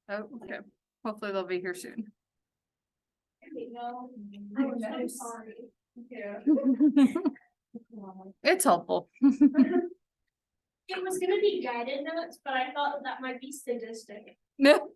Oh, okay. Hopefully they'll be here soon. I'm so sorry. Yeah. It's helpful. It was gonna be guided notes, but I thought that might be sadistic. No.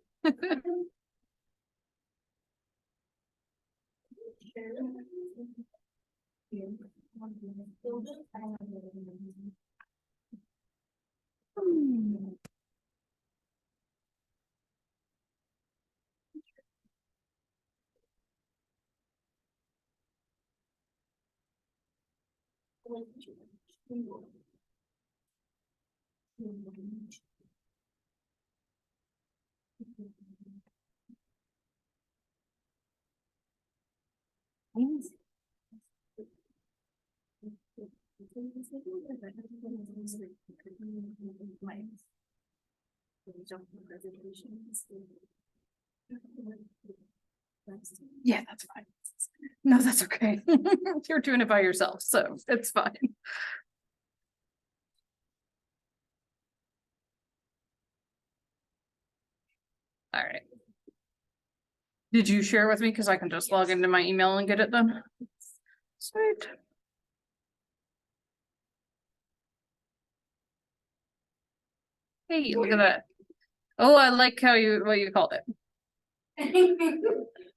Yeah, that's fine. No, that's okay. You're doing it by yourself, so it's fine. All right. Did you share with me? Because I can just log into my email and get it done. Sweet. Hey, look at that. Oh, I like how what you called it.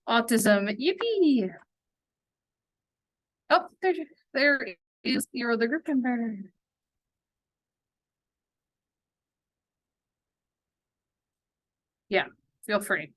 Autism, yippee. Oh, there is your other group member. Yeah, feel free.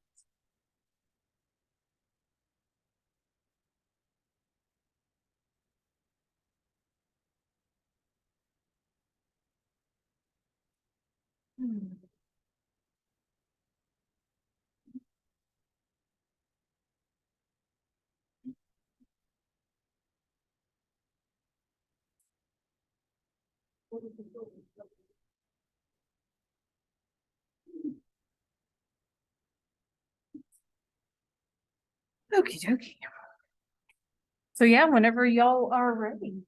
Okie dokie. So yeah, whenever y'all are ready.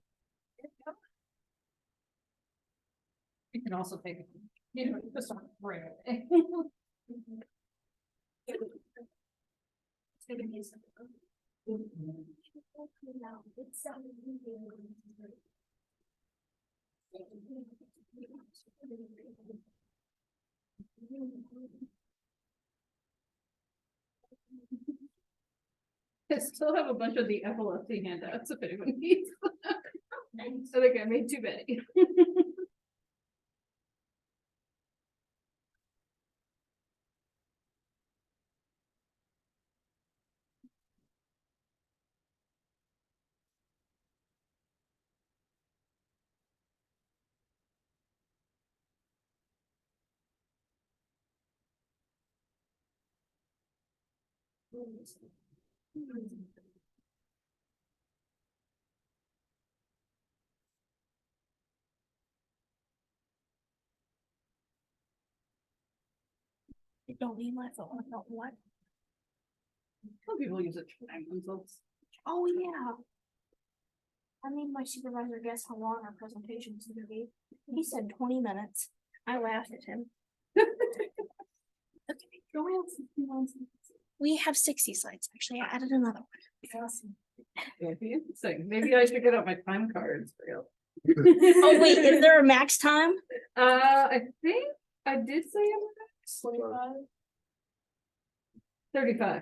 You can also take it. You know, just on right away. I still have a bunch of the epilepsy handouts if anyone needs. I think I made too many. I don't need my phone. I don't what? Some people use it to time themselves. Oh, yeah. I made my supervisor guess how long our presentation is gonna be. He said 20 minutes. I laughed at him. We have 60 slides. Actually, I added another one. It'd be interesting. Maybe I should get out my time cards for you. Oh, wait, is there a max time? I think I did say it was 35.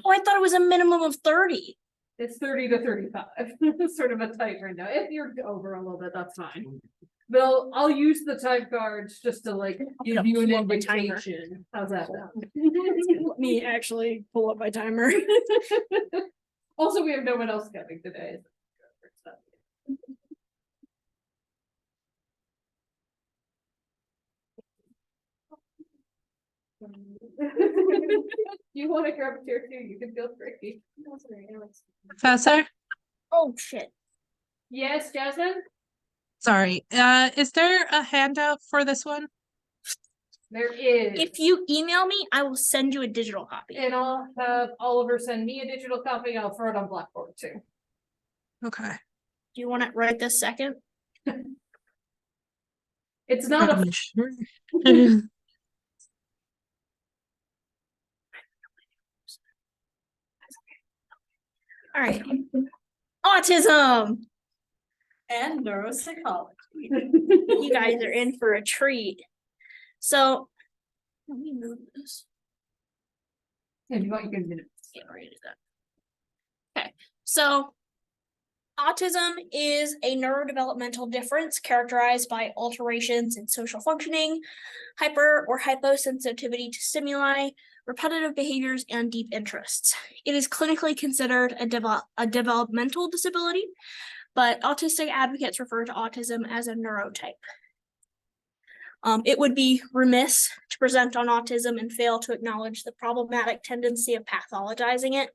Oh, I thought it was a minimum of 30. It's 30 to 35. It's sort of a tight window. If you're over a little bit, that's fine. But I'll use the time cards just to like give you an pull up my timer. invitation. How's that? Let me actually pull up my timer. Also, we have no one else coming today. You want to grab a chair too? You can feel free. Professor, Oh, shit. Yes, Jasmine? sorry, is there a handout for this one? There is. If you email me, I will send you a digital copy. And I'll have Oliver send me a digital copy. I'll throw it on Blackboard too. Okay. Do you want it right this second? It's not a, I'm sure. All right. Autism. And neuropsychology. You guys are in for a treat. So let me move this. if you want, you can do it. Get rid of that. Okay, so autism is a neurodevelopmental difference characterized by alterations in social functioning, hyper or hyposensitivity to stimuli, repetitive behaviors, and deep interests. It is clinically considered a developmental disability, but autistic advocates refer to autism as a neurotype. It would be remiss to present on autism and fail to acknowledge the problematic tendency of pathologizing it.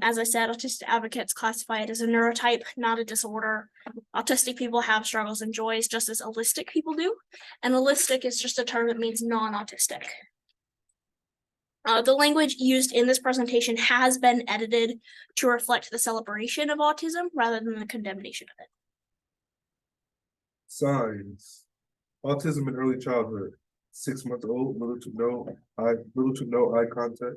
As I said, autistic advocates classify it as a neurotype, not a disorder. Autistic people have struggles and joys just as allistic people do, and allistic is just a term that means non-autistic. The language used in this presentation has been edited to reflect the celebration of autism rather than the condemnation of it. Signs. Autism in early childhood. 6 months old, little to no eye contact,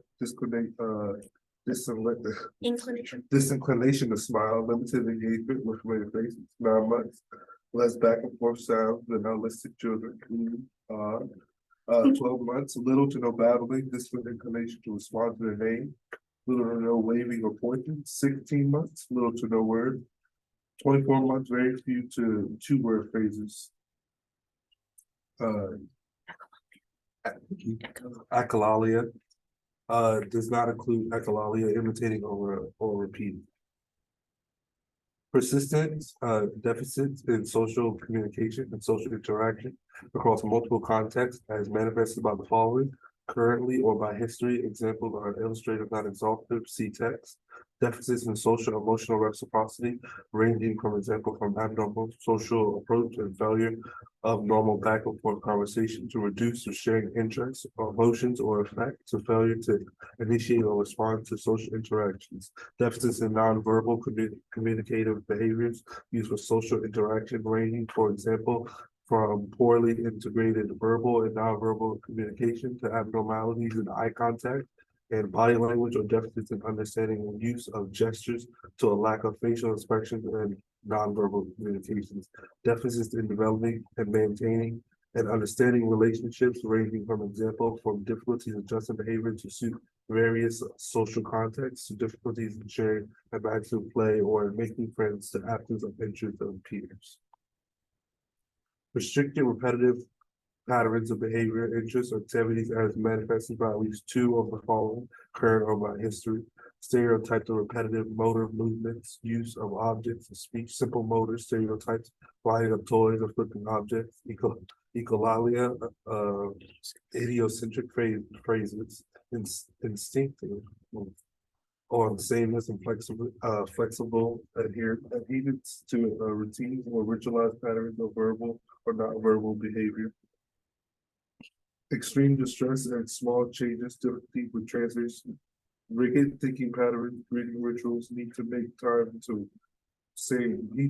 Inclination. disinclination to smile, limited engagement with familiar faces. 9 months, less back and forth sounds than autistic children. 12 months, little to no babbling, disinclination to respond to their name, little to no waving or pointing. 16 months, little to no word. 24 months, very few to 2-word phrases. Echolalia does not include echolalia, imitating or repeating. Persistent deficits in social communication and social interaction across multiple contexts as manifested by the following: currently or by history. Examples are illustrative, not exhaustive. See text. Deficits in social emotional reciprocity, ranging from abnormal social approach and failure of normal back and forth conversation to reduce or sharing interests, emotions, or effect, to failure to initiate or respond to social interactions. Deficits in nonverbal communicative behaviors used for social interaction, ranging, for example, from poorly integrated verbal and nonverbal communication to abnormalities in eye contact and body language, or deficits in understanding and use of gestures to a lack of facial expression and nonverbal communications. Deficits in developing and maintaining and understanding relationships, ranging from difficulties adjusting behavior to suit various social contexts, to difficulties in sharing imaginative play or in making friends, to absence of interest of peers. Restricted repetitive patterns of behavior, interests, or activities as manifested by at least 2 of the following, current or by history. Stereotyped or repetitive motor movements, use of objects of speech, simple motor stereotypes, flying of toys or flipping objects, echolalia, idiocentric phrases, instinctive, or sameness and flexible adherence to routines or ritualized patterns of verbal or non-verbal behavior. Extreme distress and small changes, difficulty with translation, rigid thinking patterns, reading rituals, need to make time to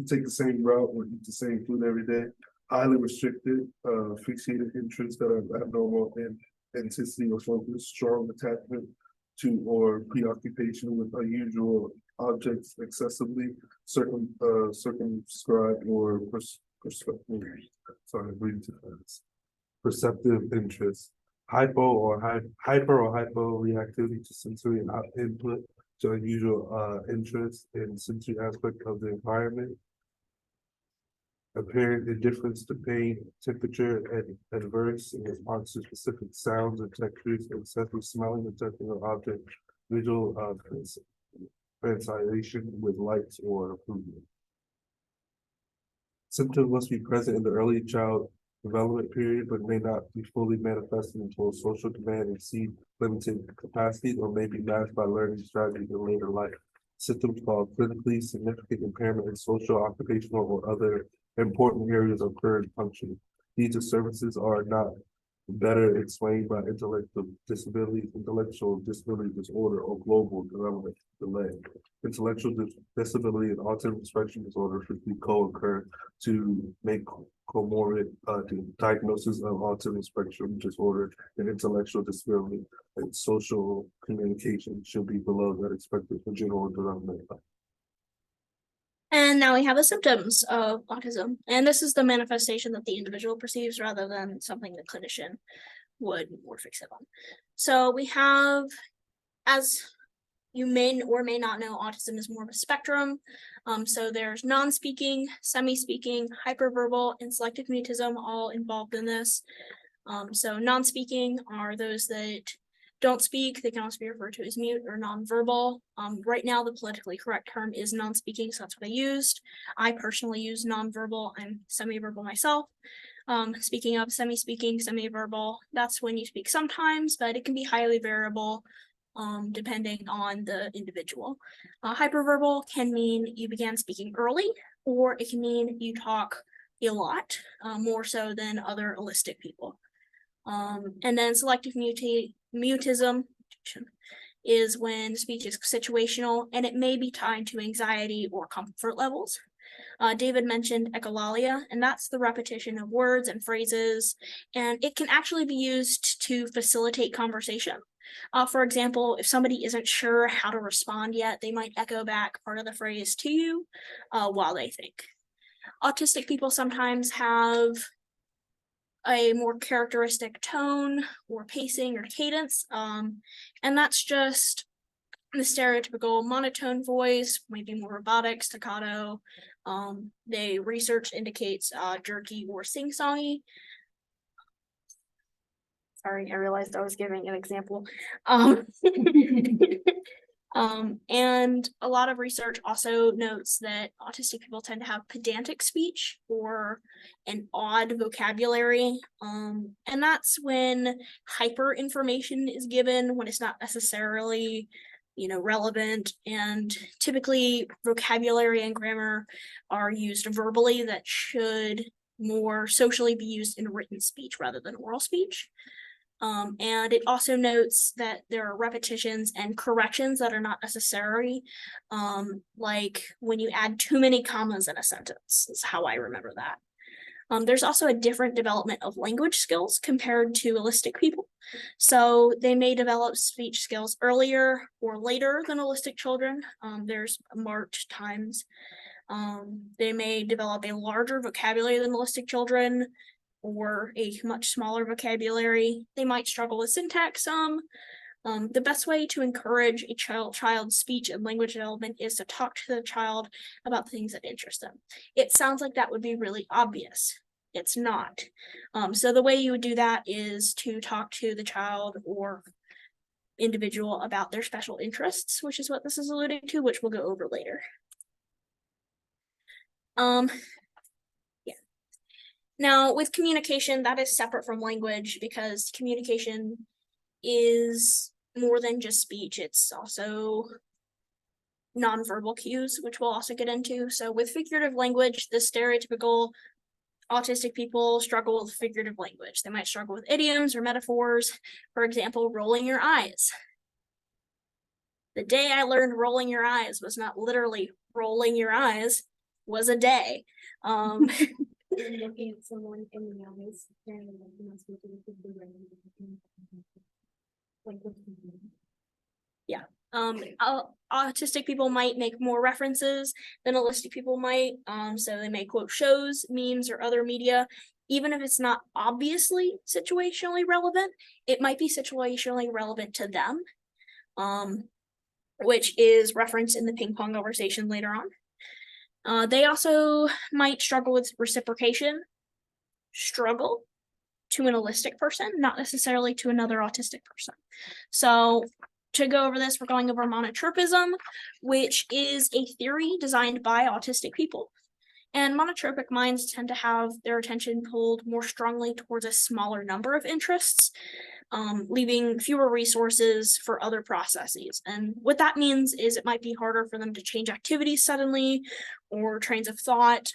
take the same route or eat the same food every day. Highly restricted, fixated interests that are abnormal in intensity or focus, strong attachment to or preoccupation with unusual objects, excessively circumscribed or perceptive interest, hyper or hyporeactivity to sensory input, to unusual interest in sensory aspect of the environment, apparent indifference to pain, temperature, and adverse in response to specific sounds and textures, excessive smelling and touching of objects, visual fascination with lights or improvement. Symptoms must be present in the early child development period, but may not be fully manifested until social demand exceed limited capacities or may be masked by learning strategies in later life. Symptoms called clinically significant impairment in social, occupational, or other important areas of current function. Needs of services are not better explained by intellectual disability disorder, or global development delay. Intellectual disability and autism spectrum disorder should be co-occur to make comorbid diagnosis of autism spectrum disorder and intellectual disability and social communication should be below that expected for general development. And now we have the symptoms of autism, and this is the manifestation that the individual perceives rather than something the clinician would more fix it on. So we have, as you may or may not know, autism is more of a spectrum. So there's non-speaking, semi-speaking, hyperverbal, and selective mutism all involved in this. So non-speaking are those that don't speak. They can also be referred to as mute or nonverbal. Right now, the politically correct term is non-speaking, so that's what I used. I personally use nonverbal. I'm semi-verbal myself. Speaking of semi-speaking, semi-verbal, that's when you speak sometimes, but it can be highly variable depending on the individual. Hyperverbal can mean you began speaking early, or it can mean you talk a lot, more so than other allistic people. And then selective mutism is when speech is situational and it may be tied to anxiety or comfort levels. David mentioned echolalia, and that's the repetition of words and phrases, and it can actually be used to facilitate conversation. For example, if somebody isn't sure how to respond yet, they might echo back part of the phrase to you while they think. Autistic people sometimes have a more characteristic tone or pacing or cadence, and that's just the stereotypical monotone voice, maybe more robotic, staccato. They research indicates jerky or sing-songy. Sorry, I realized I was giving an example. And a lot of research also notes that autistic people tend to have pedantic speech or an odd vocabulary. And that's when hyper information is given, when it's not necessarily, relevant. And typically vocabulary and grammar are used verbally that should more socially be used in written speech rather than oral speech. And it also notes that there are repetitions and corrections that are not necessary, like when you add too many commas in a sentence, is how I remember that. There's also a different development of language skills compared to allistic people. So they may develop speech skills earlier or later than allistic children. There's marked times. They may develop a larger vocabulary than allistic children, or a much smaller vocabulary. They might struggle with syntax some. The best way to encourage a child's speech and language development is to talk to the child about things that interest them. It sounds like that would be really obvious. It's not. So the way you would do that is to talk to the child or individual about their special interests, which is what this is alluding to, which we'll go over later. Now, with communication, that is separate from language because communication is more than just speech. It's also nonverbal cues, which we'll also get into. So with figurative language, the stereotypical autistic people struggle with figurative language. They might struggle with idioms or metaphors. For example, rolling your eyes. The day I learned rolling your eyes was not literally rolling your eyes, was a day. Looking at someone in the eyes, autistic people might make more references than allistic people might. So they may quote shows, memes, or other media. Even if it's not obviously situationally relevant, it might be situationally relevant to them, which is referenced in the ping pong conversation later on. They also might struggle with reciprocation, struggle to an allistic person, not necessarily to another autistic person. So to go over this, we're going over monotropism, which is a theory designed by autistic people. And monotropic minds tend to have their attention pulled more strongly towards a smaller number of interests, leaving fewer resources for other processes. And what that means is it might be harder for them to change activities suddenly or trains of thought.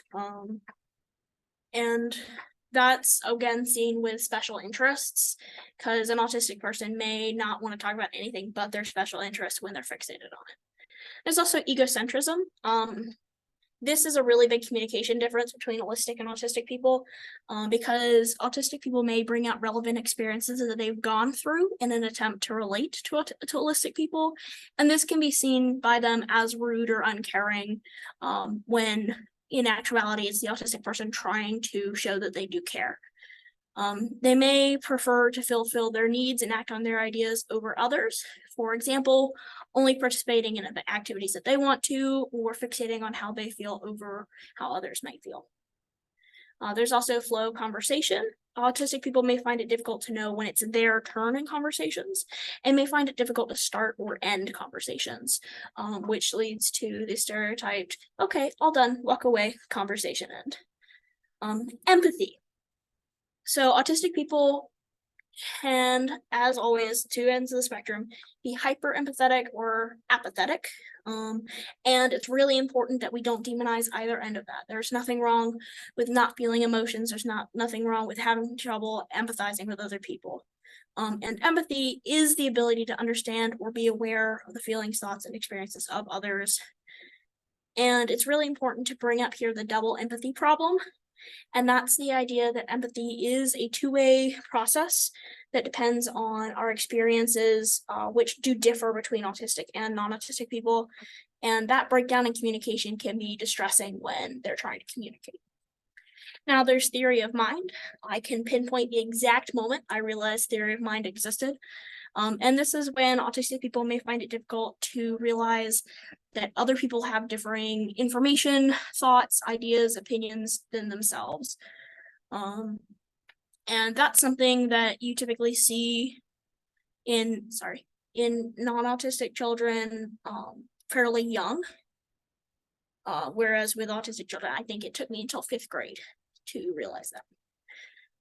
And That's again seen with special interests, because an autistic person may not want to talk about anything but their special interests when they're fixated on it. There's also egocentrism. This is a really big communication difference between holistic and autistic people, because autistic people may bring out relevant experiences that they've gone through in an attempt to relate to holistic people, and this can be seen by them as rude or uncaring, when in actuality it's the autistic person trying to show that they do care. They may prefer to fulfill their needs and act on their ideas over others. For example, only participating in the activities that they want to, or fixating on how they feel over how others might feel. There's also flow conversation. Autistic people may find it difficult to know when it's their turn in conversations, and may find it difficult to start or end conversations, which leads to the stereotyped, okay, all done, walk away, conversation end. Empathy. So autistic people can, as always, two ends of the spectrum, be hyper empathetic or apathetic. And it's really important that we don't demonize either end of that. There's nothing wrong with not feeling emotions. There's nothing wrong with having trouble empathizing with other people. And empathy is the ability to understand or be aware of the feelings, thoughts, and experiences of others. And it's really important to bring up here the double empathy problem. And that's the idea that empathy is a two-way process that depends on our experiences, which do differ between autistic and non-autistic people. And that breakdown in communication can be distressing when they're trying to communicate. Now there's theory of mind. I can pinpoint the exact moment I realized theory of mind existed. And this is when autistic people may find it difficult to realize that other people have differing information, thoughts, ideas, opinions than themselves. And that's something that you typically see in non-autistic children fairly young. Whereas with autistic children, I think it took me until 5th grade to realize that.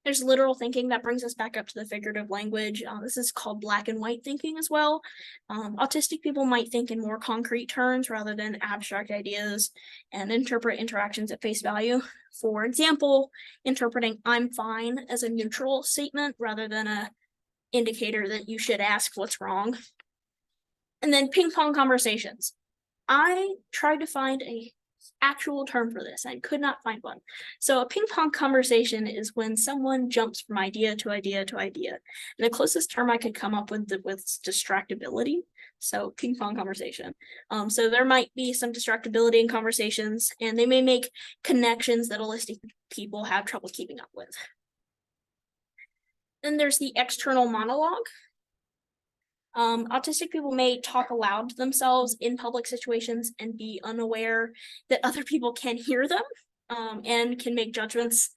There's literal thinking that brings us back up to the figurative language. This is called black and white thinking as well. Autistic people might think in more concrete terms rather than abstract ideas and interpret interactions at face value. For example, interpreting "I'm fine" as a neutral statement rather than a indicator that you should ask what's wrong. And then ping pong conversations. I tried to find a actual term for this and could not find one. So a ping pong conversation is when someone jumps from idea to idea to idea. And the closest term I could come up with was distractibility. So ping pong conversation. So there might be some distractibility in conversations, and they may make connections that holistic people have trouble keeping up with. Then there's the external monologue. Autistic people may talk aloud to themselves in public situations and be unaware that other people can hear them, and can make judgments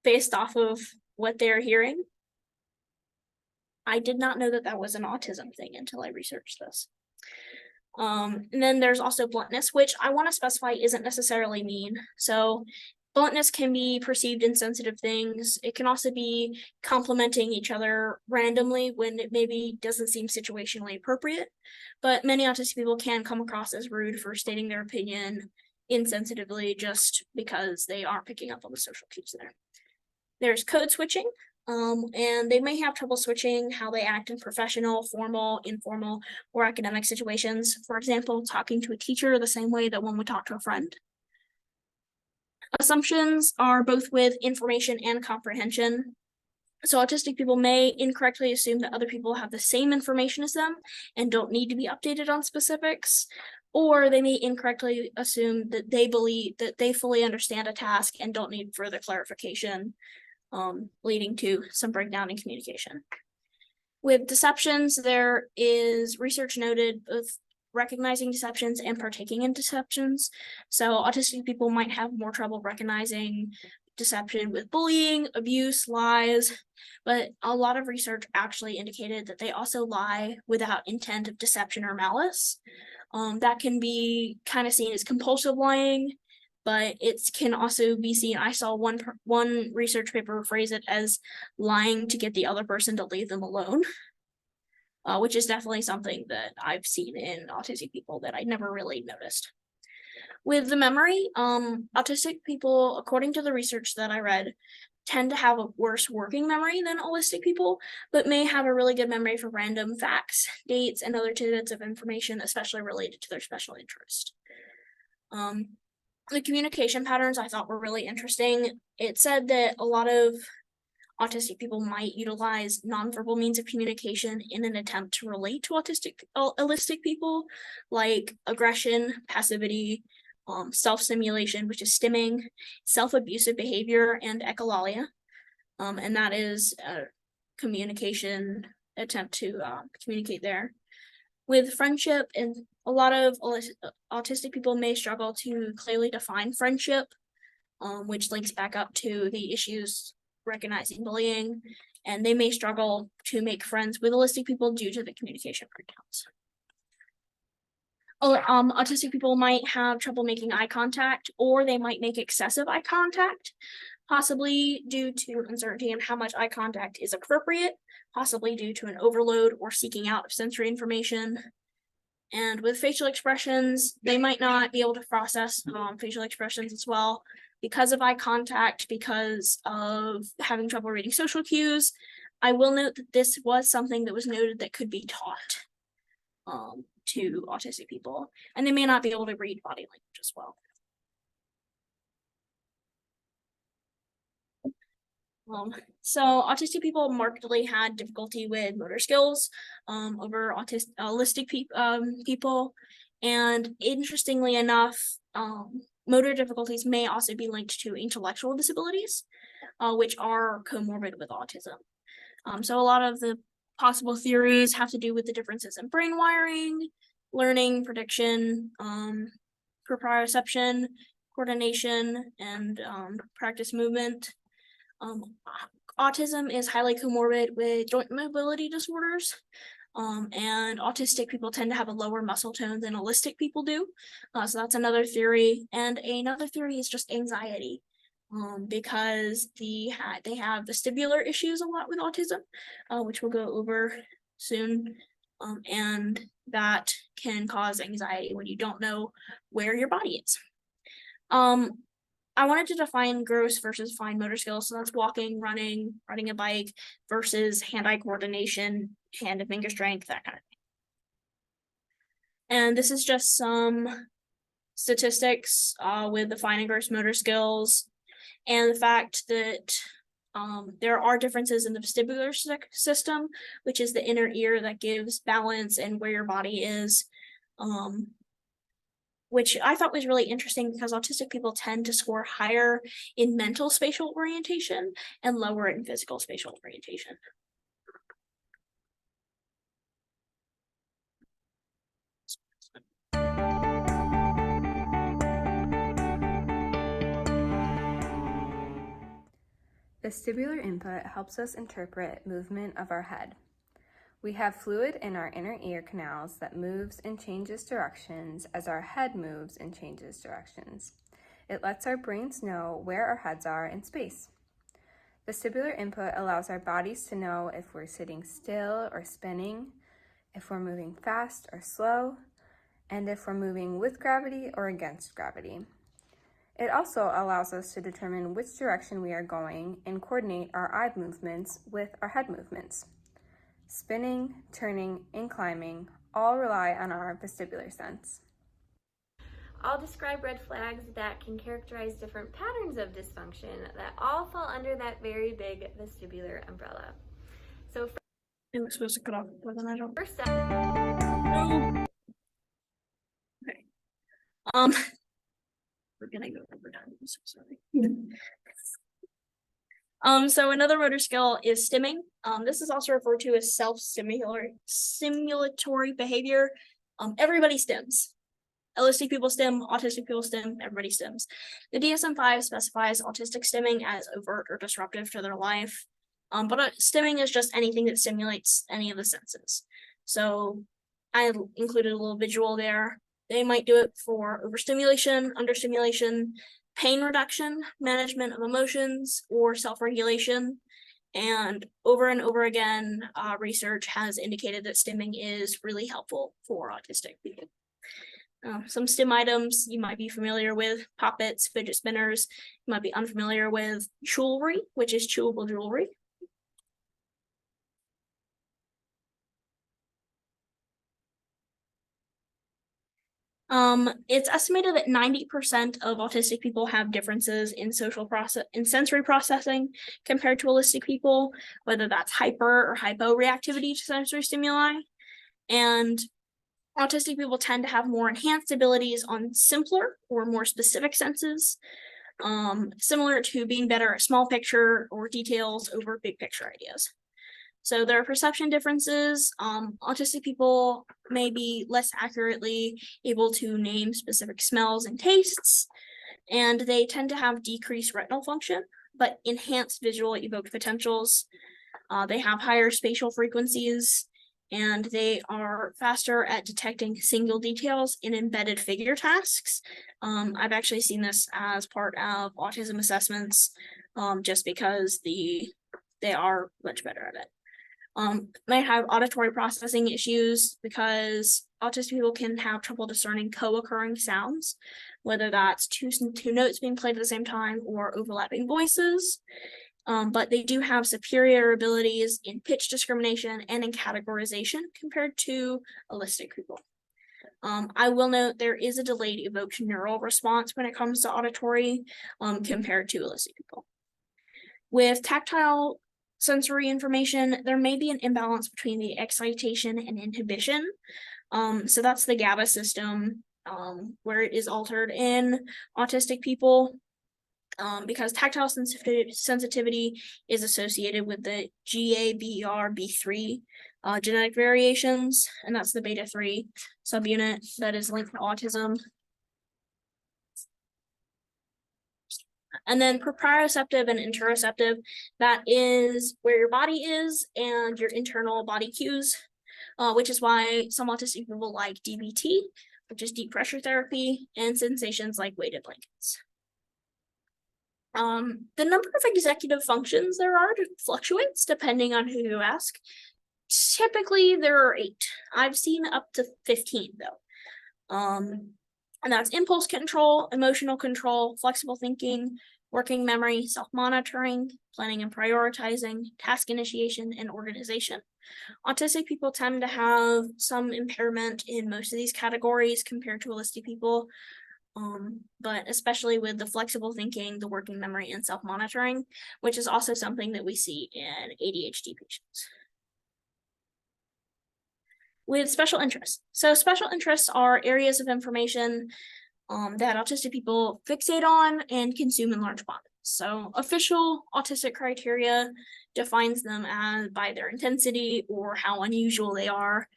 based off of what they're hearing. I did not know that that was an autism thing until I researched this. And then there's also bluntness, which I want to specify isn't necessarily mean. So bluntness can be perceived in sensitive things. It can also be complimenting each other randomly when it maybe doesn't seem situationally appropriate. But many autistic people can come across as rude for stating their opinion insensitively just because they aren't picking up on the social cues there. There's code switching. And they may have trouble switching how they act in professional, formal, informal, or academic situations. For example, talking to a teacher the same way that one would talk to a friend. Assumptions are both with information and comprehension. So autistic people may incorrectly assume that other people have the same information as them and don't need to be updated on specifics, or they may incorrectly assume that they believe that they fully understand a task and don't need further clarification, leading to some breakdown in communication. With deceptions, there is research noted both recognizing deceptions and partaking in deceptions. So autistic people might have more trouble recognizing deception with bullying, abuse, lies, but a lot of research actually indicated that they also lie without intent of deception or malice. That can be kind of seen as compulsive lying, but it can also be seen, I saw one research paper phrase it as lying to get the other person to leave them alone. Which is definitely something that I've seen in autistic people that I never really noticed. With the memory, autistic people, according to the research that I read, tend to have a worse working memory than autistic people, but may have a really good memory for random facts, dates, and other tidbits of information, especially related to their special interest. The communication patterns I thought were really interesting. It said that a lot of autistic people might utilize nonverbal means of communication in an attempt to relate to allistic people, like aggression, passivity, self-simulation, which is stimming, self-abusive behavior, and echolalia. And that is a communication attempt to communicate there. With friendship, and a lot of autistic people may struggle to clearly define friendship, which links back up to the issues recognizing bullying, and they may struggle to make friends with autistic people due to the communication breakdowns. Autistic people might have trouble making eye contact, or they might make excessive eye contact, possibly due to uncertainty in how much eye contact is appropriate, possibly due to an overload or seeking out of sensory information. And with facial expressions, they might not be able to process facial expressions as well because of eye contact, because of having trouble reading social cues. I will note that this was something that was noted that could be taught to autistic people, and they may not be able to read body language as well. So autistic people markedly had difficulty with motor skills over autistic people, and interestingly enough, motor difficulties may also be linked to intellectual disabilities, which are comorbid with autism. So a lot of the possible theories have to do with the differences in brain wiring, learning, prediction, proprioception, coordination, and practice movement. Autism is highly comorbid with joint mobility disorders, and autistic people tend to have a lower muscle tone than allistic people do. So that's another theory. And another theory is just anxiety, because they have vestibular issues a lot with autism, which we'll go over soon. And that can cause anxiety when you don't know where your body is. I wanted to define gross versus fine motor skills. So that's walking, running, riding a bike versus hand-eye coordination, hand and finger strength, that kind of thing. And this is just some statistics with the fine and gross motor skills, and the fact that there are differences in the vestibular system, which is the inner ear that gives balance and where your body is. Which I thought was really interesting because autistic people tend to score higher in mental spatial orientation and lower in physical spatial orientation. Vestibular input helps us interpret movement of our head. We have fluid in our inner ear canals that moves and changes directions as our head moves and changes directions. It lets our brains know where our heads are in space. Vestibular input allows our bodies to know if we're sitting still or spinning, if we're moving fast or slow, and if we're moving with gravity or against gravity. It also allows us to determine which direction we are going and coordinate our eye movements with our head movements. Spinning, turning, and climbing all rely on our vestibular sense. I'll describe red flags that can characterize different patterns of dysfunction that all fall under that very big vestibular umbrella. So It was supposed to cut off, but then I don't. first Okay. We're gonna go over time. I'm so sorry. So another motor skill is stimming. This is also referred to as self-simulatory behavior. Everybody stims. Allistic people stim, autistic people stim, everybody stims. The DSM-5 specifies autistic stimming as overt or disruptive to their life. But stimming is just anything that stimulates any of the senses. So I included a little visual there. They might do it for overstimulation, understimulation, pain reduction, management of emotions, or self-regulation. And over again, research has indicated that stimming is really helpful for autistic people. Some STEM items you might be familiar with: poppets, fidget spinners. You might be unfamiliar with jewelry, which is chewable jewelry. It's estimated that 90% of autistic people have differences in sensory processing compared to holistic people, whether that's hyper or hyporeactivity to sensory stimuli. And autistic people tend to have more enhanced abilities on simpler or more specific senses, similar to being better at small picture or details over big picture ideas. So there are perception differences. Autistic people may be less accurately able to name specific smells and tastes, and they tend to have decreased retinal function, but enhanced visual evoked potentials. They have higher spatial frequencies, and they are faster at detecting single details in embedded figure tasks. I've actually seen this as part of autism assessments, just because they are much better at it. Might have auditory processing issues because autistic people can have trouble discerning co-occurring sounds, whether that's two notes being played at the same time or overlapping voices. But they do have superior abilities in pitch discrimination and in categorization compared to holistic people. I will note there is a delayed evoked neural response when it comes to auditory compared to holistic people. With tactile sensory information, there may be an imbalance between the excitation and inhibition. So that's the GABA system, where it is altered in autistic people, because tactile sensitivity is associated with the GABRB3 genetic variations, and that's the beta 3 subunit that is linked to autism. And then proprioceptive and interoceptive, that is where your body is and your internal body cues, which is why some autistic people like DBT, which is deep pressure therapy, and sensations like weighted blankets. The number of executive functions there are fluctuates depending on who you ask. Typically there are 8. I've seen up to 15 though. And that's impulse control, emotional control, flexible thinking, working memory, self-monitoring, planning and prioritizing, task initiation, and organization. Autistic people tend to have some impairment in most of these categories compared to holistic people, but especially with the flexible thinking, the working memory, and self-monitoring, which is also something that we see in ADHD patients. With special interests. So special interests are areas of information that autistic people fixate on and consume in large quantities. So official autistic criteria defines them as by their intensity or how unusual they are.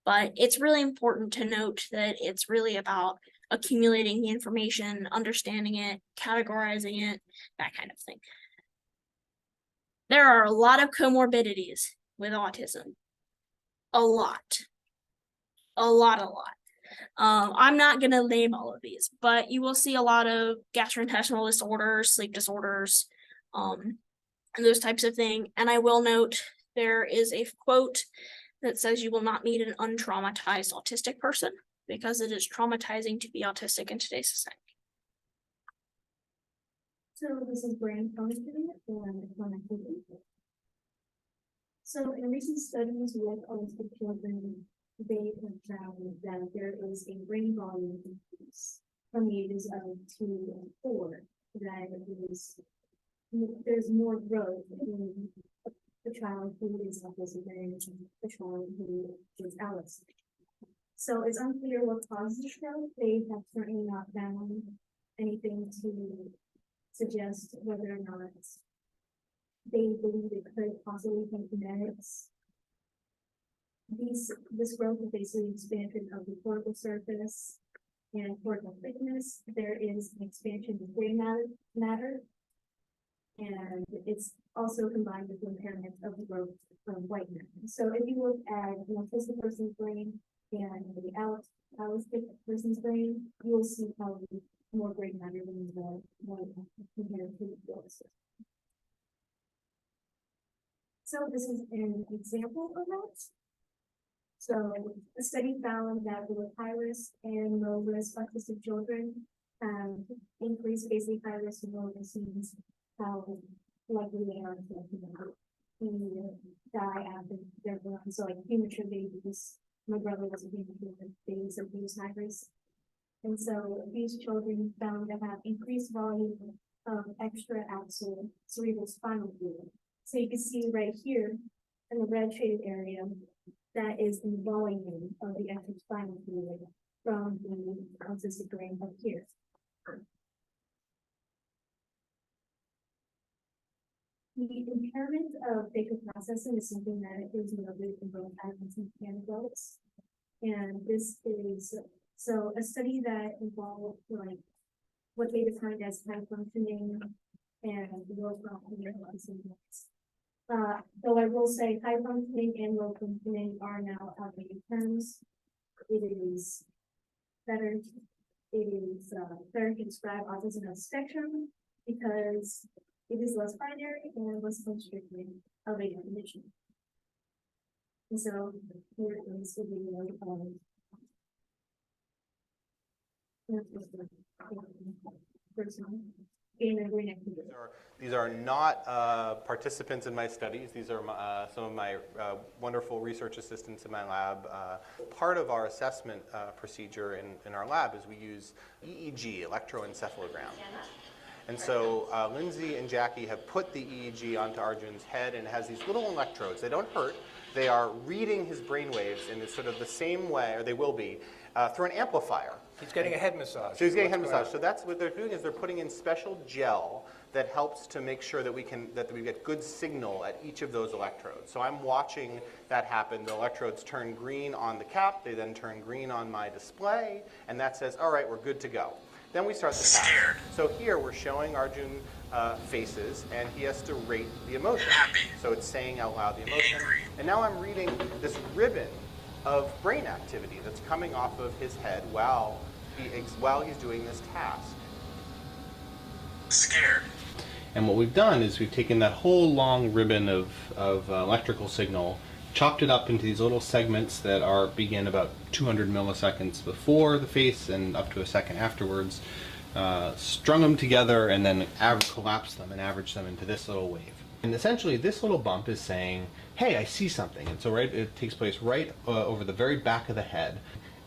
But it's really important to note that it's really about accumulating the information, understanding it, categorizing it, that kind of thing. There are a lot of comorbidities with autism. A lot. I'm not going to name all of these, but you will see a lot of gastrointestinal disorders, sleep disorders, and those types of things. And I will note there is a quote that says you will not meet an untraumatized autistic person, because it is traumatizing to be autistic in today's society. So this is brain function and connectivity. So in recent studies with autistic children, they have found that there is a brain volume increase from the ages of 2 and 4. That is, there's more growth in the child who is autistic than the child who is Alice. So it's unclear what causes the growth. They have certainly not found anything to suggest whether or not they believe it could possibly be genetics. This growth is basically expansion of the cortical surface and cortical thickness. There is an expansion of gray matter, and it's also combined with the impairment of the growth of white matter. So if you look at an autistic person's brain and the allostatic person's brain, you will see probably more gray matter than the white matter compared to the autistic. So this is an example of that. So a study found that with high risk and low risk autistic children, increased basic high risk and low risk means how likely they are to die after they're born. So like premature babies, my brother was a premature baby, so he was high risk. And so these children found to have increased volume of extra axal cerebral spinal fluid. So you can see right here in the red shaded area, that is the volume of the extra spinal fluid from the autistic brain up here. The impairment of facial processing is something that is noted in both adults and adults. And this is, so a study that involved like what they defined as high functioning and low functioning. Though I will say high functioning and low functioning are now outdated terms. It is better to describe autism as spectrum because it is less binary and less constricted of a definition. And so here is the video of These are not participants in my studies. These are some of my wonderful research assistants in my lab. Part of our assessment procedure in our lab is we use EEG, electroencephalogram. And so Lindsay and Jackie have put the EEG onto Arjun's head, and it has these little electrodes. They don't hurt. They are reading his brain waves in sort of the same way, or they will be, through an amplifier. He's getting a head massage. So he's getting a head massage. So that's what they're doing, is they're putting in special gel that helps to make sure that we get good signal at each of those electrodes. So I'm watching that happen. The electrodes turn green on the cap, they then turn green on my display, and that says, all right, we're good to go. Then we start the task. So here we're showing Arjun faces, and he has to rate the emotion. So it's saying out loud the emotion. And now I'm reading this ribbon of brain activity that's coming off of his head while he's doing this task. Scared. And what we've done is we've taken that whole long ribbon of electrical signal, chopped it up into these little segments that begin about 200 milliseconds before the face and up to a second afterwards, strung them together and then collapsed them and averaged them into this little wave. And essentially this little bump is saying, hey, I see something. And so it takes place right over the very back of the head.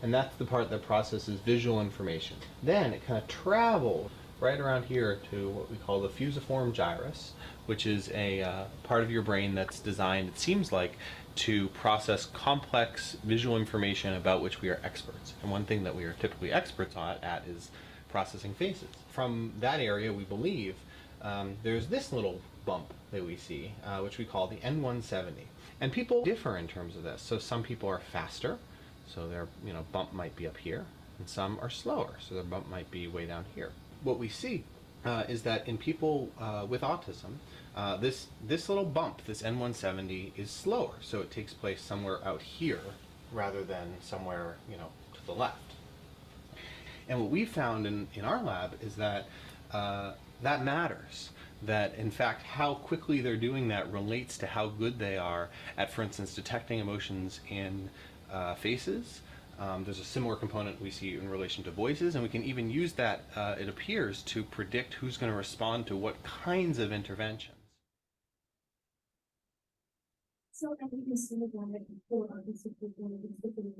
And that's the part that processes visual information. Then it kind of travels right around here to what we call the fusiform gyrus, which is a part of your brain that's designed, it seems like, to process complex visual information about which we are experts. And one thing that we are typically experts at is processing faces. From that area, we believe, there's this little bump that we see, which we call the N170. And people differ in terms of this. So some people are faster, so their bump might be up here, and some are slower, so their bump might be way down here. What we see is that in people with autism, this little bump, this N170, is slower, so it takes place somewhere out here rather than somewhere to the left. And what we found in our lab is that that matters. That in fact how quickly they're doing that relates to how good they are at, for instance, detecting emotions in faces. There's a similar component we see in relation to voices, and we can even use that, it appears, to predict who's going to respond to what kinds of interventions. So as you can see that for autistic people, it's different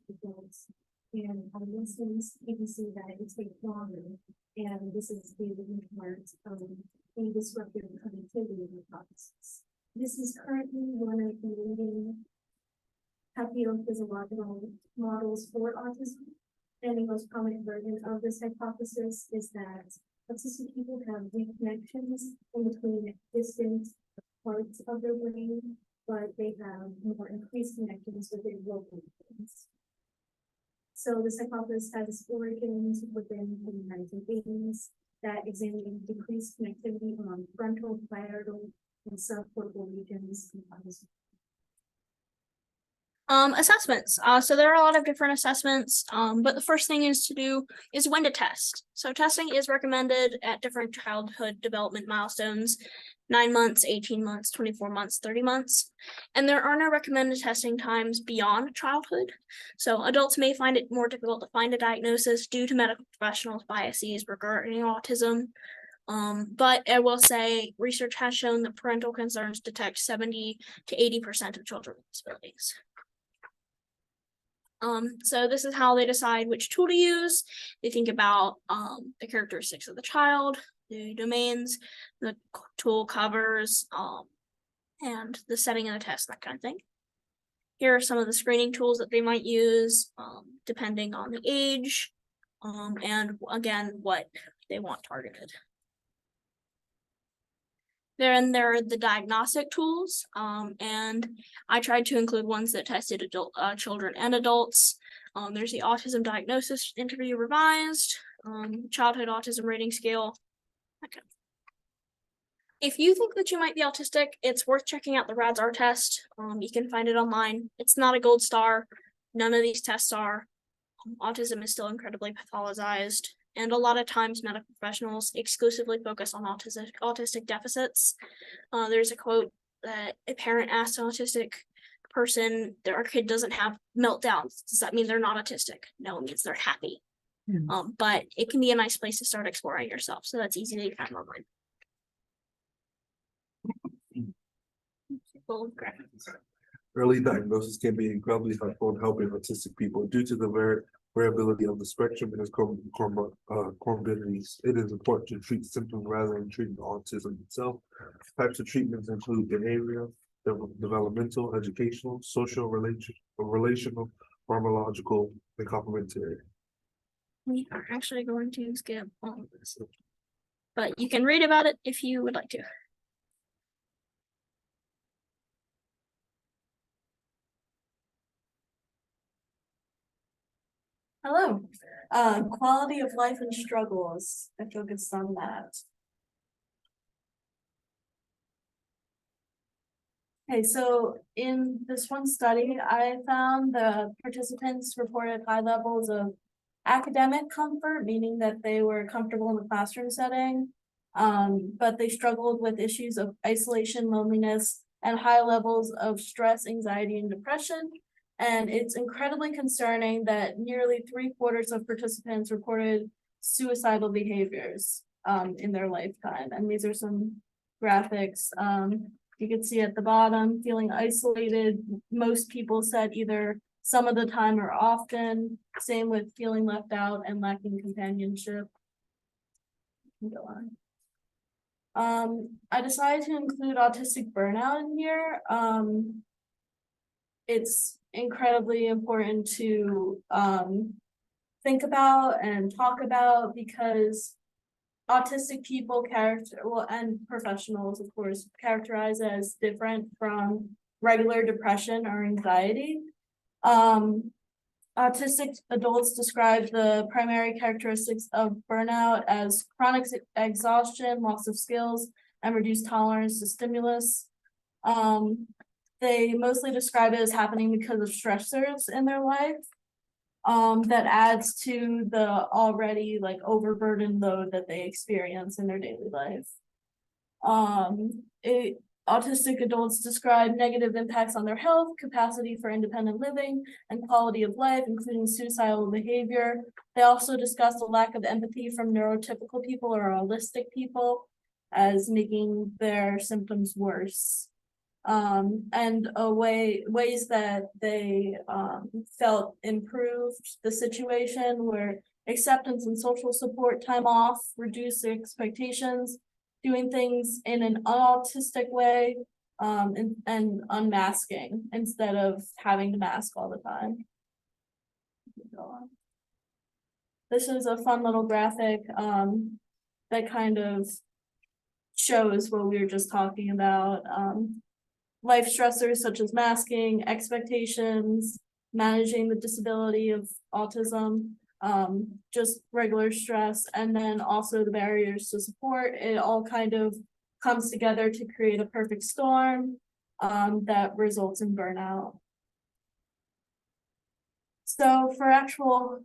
results. And on instance, you can see that it takes longer. And this is the part of the disruptive connectivity of the process. This is currently one of the leading pathophysiological models for autism. And the most prominent version of this hypothesis is that autistic people have weak connections in between distant parts of their brain, but they have more increased connections within local brains. So this hypothesis has its origins within the 1980s that examined decreased connectivity among frontal, parietal, and subcortical regions in autism. Assessments. So there are a lot of different assessments, but the first thing is when to test. So testing is recommended at different childhood development milestones. 9 months, 18 months, 24 months, 30 months. And there are no recommended testing times beyond childhood. So adults may find it more difficult to find a diagnosis due to medical professionals' biases regarding autism. But I will say research has shown that parental concerns detect 70 to 80% of children with disabilities. So this is how they decide which tool to use. They think about the characteristics of the child, the domains, the tool covers, and the setting of the test, that kind of thing. Here are some of the screening tools that they might use, depending on the age, and again, what they want targeted. Then there are the diagnostic tools, and I tried to include ones that tested adult children and adults. There's the Autism Diagnosis Interview Revised, Childhood Autism Rating Scale. Okay. If you think that you might be autistic, it's worth checking out the RADS-R test. You can find it online. It's not a gold star. None of these tests are. Autism is still incredibly pathologized. And a lot of times medical professionals exclusively focus on autistic deficits. There's a quote that a parent asked an autistic person, our kid doesn't have meltdowns. Does that mean they're not autistic? No, it means they're happy. But it can be a nice place to start exploring yourself. So that's easy to find online. Early diagnosis can be incredibly helpful in helping autistic people due to the variability of the spectrum and its comorbidities. It is important to treat symptoms rather than treating autism itself. Types of treatments include behavioral, developmental, educational, social, relational, pharmacological, and complementary. We are actually going to skip all of this, but you can read about it if you would like to. Hello. Quality of life and struggles. I focused on that. Okay, so in this one study, I found the participants reported high levels of academic comfort, meaning that they were comfortable in the classroom setting, but they struggled with issues of isolation, loneliness, and high levels of stress, anxiety, and depression. And it's incredibly concerning that nearly 3/4 of participants reported suicidal behaviors in their lifetime. And these are some graphics. You can see at the bottom, feeling isolated. Most people said either some of the time or often. Same with feeling left out and lacking companionship. Go on. I decided to include autistic burnout in here. It's incredibly important to think about and talk about because autistic people and professionals, of course, characterize as different from regular depression or anxiety. Autistic adults describe the primary characteristics of burnout as chronic exhaustion, loss of skills, and reduced tolerance to stimulus. They mostly describe it as happening because of stressors in their life. That adds to the already overburdened load that they experience in their daily life. Autistic adults describe negative impacts on their health, capacity for independent living, and quality of life, including suicidal behavior. They also discuss a lack of empathy from neurotypical people or autistic people as making their symptoms worse. And ways that they felt improved the situation were acceptance and social support, time off, reduced expectations, doing things in an unautistic way, and unmasking instead of having to mask all the time. This is a fun little graphic that kind of shows what we were just talking about. Life stressors such as masking, expectations, managing the disability of autism, just regular stress, and then also the barriers to support. It all kind of comes together to create a perfect storm that results in burnout. So for actual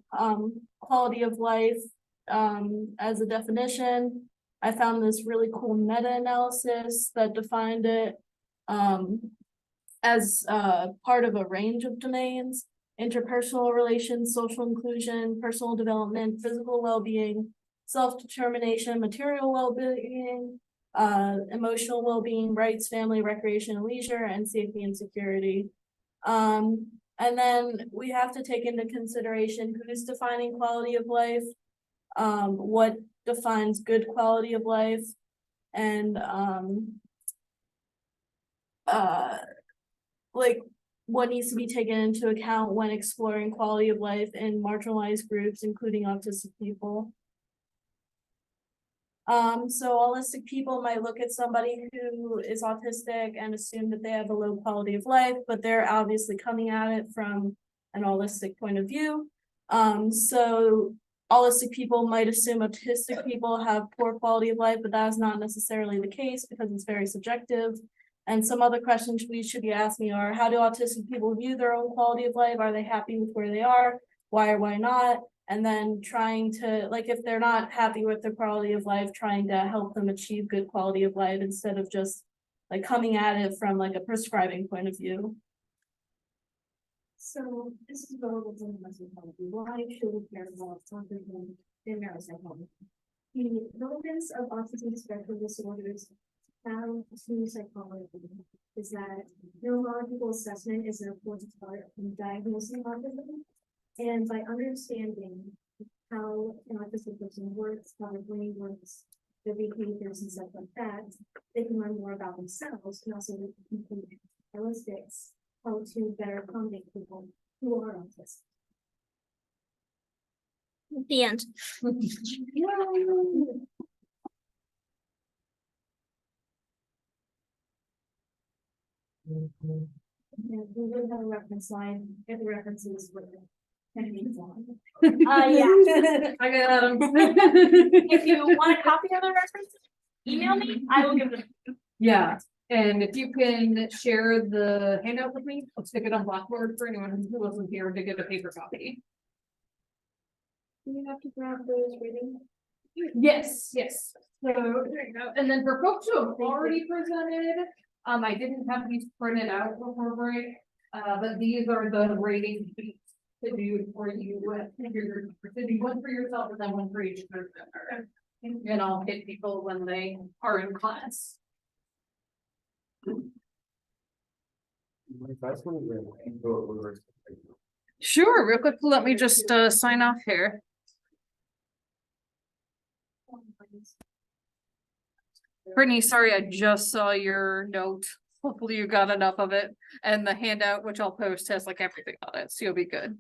quality of life, as a definition, I found this really cool meta-analysis that defined it as part of a range of domains: interpersonal relations, social inclusion, personal development, physical well-being, self-determination, material well-being, emotional well-being, rights, family, recreation, and leisure, and safety and security. And then we have to take into consideration who's defining quality of life, what defines good quality of life, and like what needs to be taken into account when exploring quality of life in marginalized groups, including autistic people. So autistic people might look at somebody who is autistic and assume that they have a low quality of life, but they're obviously coming at it from an holistic point of view. So autistic people might assume autistic people have poor quality of life, but that is not necessarily the case because it's very subjective. And some other questions we should be asking are, how do autistic people view their own quality of life? Are they happy with where they are? Why or why not? And then trying to, like, if they're not happy with their quality of life, trying to help them achieve good quality of life instead of just like coming at it from like a prescribing point of view. So this is relevant to neuropsychology. Why should we care about something in neuropsychology? The relevance of autism spectrum disorders found to psychology is that neurological assessment is an important part in diagnosing autism. And by understanding how an autistic person works, how their brain works, their behaviors and stuff like that, they can learn more about themselves and also include holistics, how to better accommodate people who are autistic. The end. And we would have a reference line if the references were. Yeah. I got them. If you want a copy of the reference, email me, I will give it. Yeah, and if you can share the handout with me, I'll stick it on Blackboard for anyone who wasn't here to get a paper copy. Do you have to grab those reading? Yes, yes. So there you go. And then for folks who have already presented, I didn't have these printed out before break, but these are the rating sheets to do for you. To do one for yourself and then one for each group member. And I'll hit people when they are in class. Sure, real quick, let me just sign off here. Brittany, sorry, I just saw your note. Hopefully you got enough of it. And the handout, which I'll post, has like everything on it, so you'll be good.